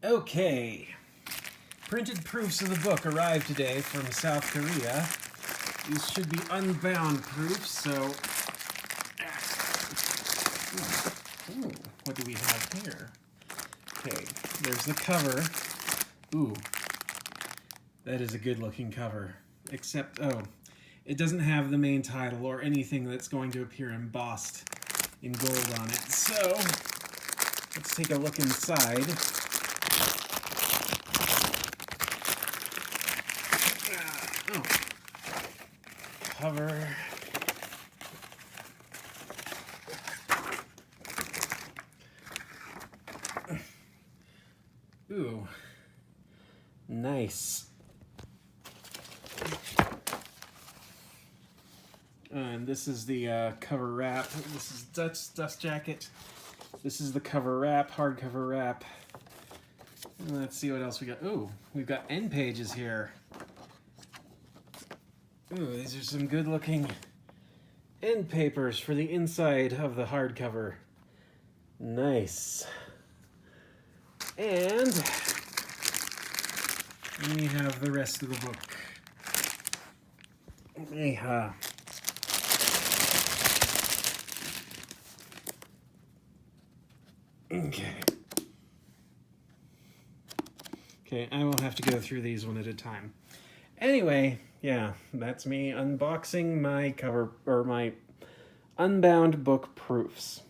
Okay, printed proofs of the book arrived today from South Korea. These should be Unbound proofs, so... Ooh, what do we have here? Okay, there's the cover. Ooh, that is a good-looking cover. Except, oh, it doesn't have the main title or anything that's going to appear embossed in gold on it. So, let's take a look inside. Oh, cover. Ooh, nice. And this is the cover wrap. This is dust jacket. This is the cover wrap, hardcover wrap. And let's see what else we got. Ooh, we've got end pages here. Ooh, these are some good looking end papers for the inside of the hardcover. Nice. And we have the rest of the book. Okay, I will have to go through these one at a time. Anyway, yeah, that's me unboxing my cover, or my Unbound book proofs.